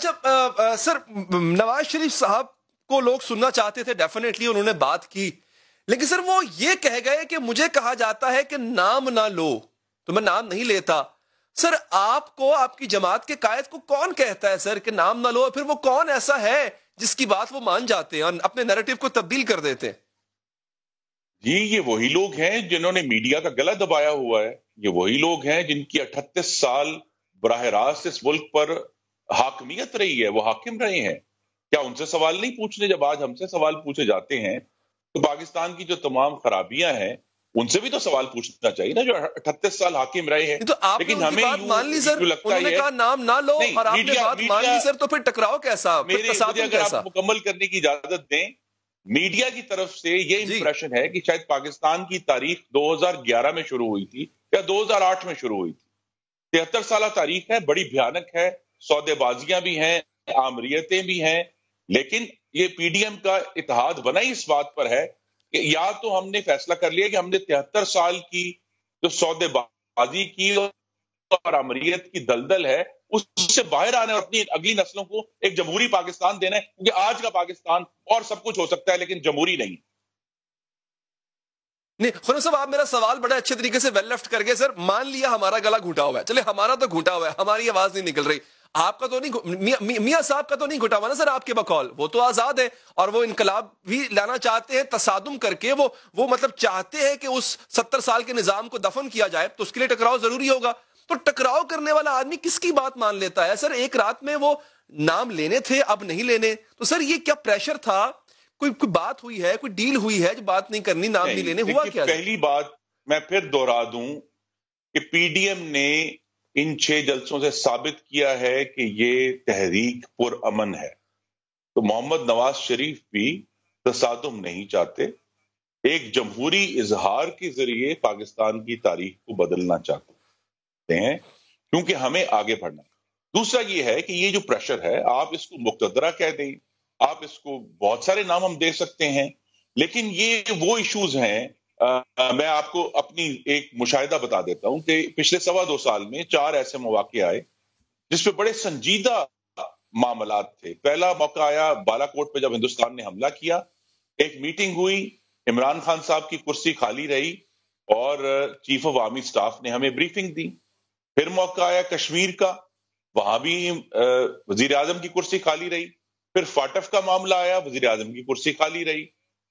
अच्छा सर, नवाज शरीफ साहब को लोग सुनना चाहते थे, डेफिनेटली उन्होंने बात की, लेकिन सर वो ये कह गए कि मुझे कहा जाता है कि नाम ना लो, तो मैं नाम नहीं लेता। सर आपको, आपकी जमात के कायद को कौन कहता है सर कि नाम ना लो? फिर वो कौन ऐसा है जिसकी बात वो मान जाते हैं और अपने नैरेटिव को तब्दील कर देते हैं? जी, ये वही लोग हैं जिन्होंने मीडिया का गला दबाया हुआ है। ये वही लोग हैं जिनकी 38 साल बराह रास्त इस मुल्क पर हाकमियत रही है, वो हाकिम रहे हैं। क्या उनसे सवाल नहीं पूछने? जब आज हमसे सवाल पूछे जाते हैं तो पाकिस्तान की जो तमाम खराबियां हैं उनसे भी तो सवाल पूछना चाहिए ना, जो 38 साल हाकिम रहे हैं। तो आपने लेकिन उनकी हमें बात मान ली सर, लगता उन्होंने है कहा नाम ना लो नहीं, और आपने बात मान ली सर, तो फिर टकराव कैसा, फिर मुझे तसादुम अगर कैसा? आप मुकम्मल करने की इजाजत दें, मीडिया की तरफ से ये इंप्रेशन है कि शायद पाकिस्तान की तारीख 2011 में शुरू हुई थी या 2008 में शुरू हुई थी। 73 साल तारीख है, बड़ी भयानक है, सौदेबाजियां भी हैं, आमरीयतें भी हैं, लेकिन ये पीडीएम का इत्तेहाद बना ही इस बात पर है कि या तो हमने फैसला कर लिया कि हमने 73 साल की जो सौदेबाजी की और अमरीयत की दलदल है उससे बाहर आने और अपनी अगली नस्लों को एक जमहूरी पाकिस्तान देना है, क्योंकि आज का पाकिस्तान और सब कुछ हो सकता है लेकिन जमहूरी नहीं। नहीं खुरम साहब, आप मेरा सवाल बड़े अच्छे तरीके से वेल लेफ्ट कर गए सर। मान लिया हमारा गला घुटा हुआ है, चले हमारा तो घुटा हुआ है, हमारी आवाज नहीं निकल रही, आपका तो नहीं, मियां साहब का तो नहीं घुटा हुआ ना सर आपके बकौल, वो तो आजाद है और वो इनकलाब भी लाना चाहते हैं तसादुम करके। वो मतलब चाहते हैं कि उस 70 साल के निजाम को दफन किया जाए, तो उसके लिए टकराव जरूरी होगा। तो टकराव करने वाला आदमी किसकी बात मान लेता है सर? एक रात में वो नाम लेने थे, अब नहीं लेने, तो सर ये क्या प्रेशर था? कोई बात हुई है, कोई डील हुई है जो बात नहीं करनी, नाम नहीं लेने? हुआ क्या? पहली बात मैं फिर दोहरा दूं कि पीडीएम ने इन 6 जलसों से साबित किया है कि ये तहरीक पुरअमन है। तो मोहम्मद नवाज शरीफ भी तसादुम नहीं चाहते, एक जमहूरी इजहार के जरिए पाकिस्तान की तारीख को बदलना चाहते हैं, क्योंकि हमें आगे बढ़ना है। दूसरा ये है कि ये जो प्रेशर है, आप इसको मुक्तदरा कह दें, आप इसको बहुत सारे नाम हम दे सकते हैं, लेकिन ये वो इश्यूज हैं। मैं आपको अपनी एक मुशाहिदा बता देता हूं कि पिछले 2.25 साल में 4 ऐसे मौके आए जिसपे बड़े संजीदा मामलात थे। पहला मौका आया बालाकोट पे, जब हिंदुस्तान ने हमला किया, एक मीटिंग हुई, इमरान खान साहब की कुर्सी खाली रही और चीफ ऑफ आर्मी स्टाफ ने हमें ब्रीफिंग दी। फिर मौका आया कश्मीर का, वहां भी वजीर आजम की कुर्सी खाली रही। फिर फाटफ का मामला आया, वजीर आजम की कुर्सी खाली रही।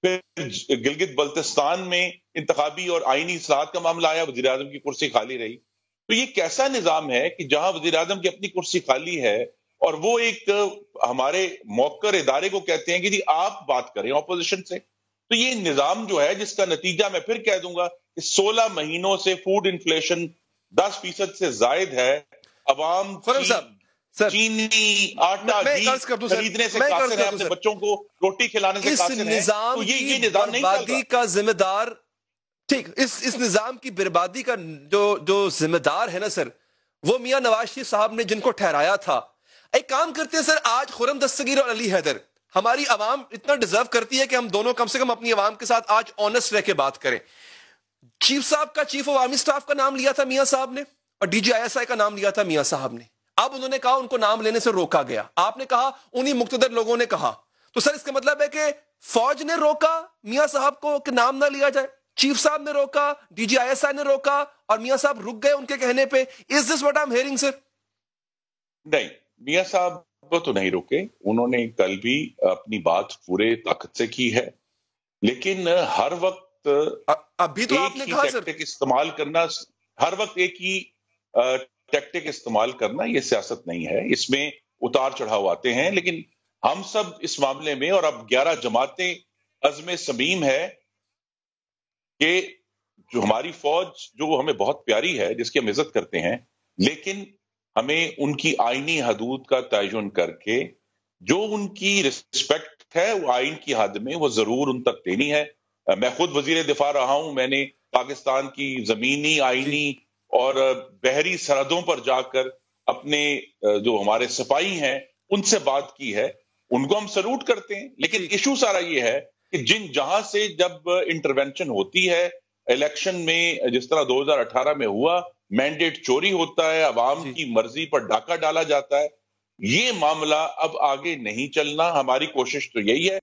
फिर गिलगित बल्तिस्तान में इंतखाबी और आईनी इस्लाहत का मामला आया, वजीर आजम की कुर्सी खाली रही। तो ये कैसा निजाम है कि जहां वजीर आजम की अपनी कुर्सी खाली है और वो एक हमारे मौकर इदारे को कहते हैं कि जी आप बात करें ऑपोजिशन से। तो ये निजाम जो है, जिसका नतीजा मैं फिर कह दूंगा कि 16 महीनों से फूड इन्फ्लेशन 10% से जायद है। अवाम चीनी, आटा, घी खरीदने से कासिर है, अपने बच्चों को रोटी खिलाने से कासिर है। तो ये निजाम नहीं चल रहा। का जिम्मेदार, ठीक, इस निजाम की बर्बादी का जो जिम्मेदार है ना सर, वो मियां नवाज शरीफ साहब ने जिनको ठहराया था। एक काम करते हैं सर, आज खुर्रम दस्तगीर और अली हैदर, हमारी आवाम इतना डिजर्व करती है कि हम दोनों कम से कम अपनी आवाम के साथ आज ऑनेस्ट रह के बात करें। चीफ साहब का, चीफ ऑफ आर्मी स्टाफ का नाम लिया था मियां साहब ने और DGISI का नाम लिया था मियां साहब ने। अब उन्होंने कहा उनको नाम लेने से रोका गया, आपने कहा उन्हीं मुक्तदर लोगों ने कहा, तो सर इसका मतलब है कि फौज ने रोका मियां साहब को कि नाम ना लिया जाए, चीफ साहब ने रोका, DGISI ने रोका और मियां साहब रुक गए उनके कहने पे। Is this what I am hearing sir? नहीं, मियां साहब को तो नहीं रोके, उन्होंने कल भी अपनी बात पूरे ताकत से की है, लेकिन हर वक्त अभी तो आपने कहा सर इस्तेमाल करना, हर वक्त एक ही टैक्टिक इस्तेमाल करना, ये सियासत नहीं है। इसमें उतार चढ़ाव आते हैं, लेकिन हम सब इस मामले में, और अब 11 जमातें अज़्म समीम है कि जो हमारी फौज जो हमें बहुत प्यारी है, जिसकी हम इज्जत करते हैं, लेकिन हमें उनकी आईनी हदूद का तयन करके जो उनकी रिस्पेक्ट है वो आइन की हद में वो जरूर उन तक देनी है। मैं खुद वजीर दिफा रहा हूं, मैंने पाकिस्तान की जमीनी, आईनी और बहरी सरहदों पर जाकर अपने जो हमारे सिपाही हैं उनसे बात की है, उनको हम सल्यूट करते हैं। लेकिन इशू सारा ये है कि जहां से जब इंटरवेंशन होती है इलेक्शन में, जिस तरह 2018 में हुआ, मैंडेट चोरी होता है, अवाम की मर्जी पर डाका डाला जाता है, یہ معاملہ اب آگے نہیں چلنا. ہماری کوشش تو یہی ہے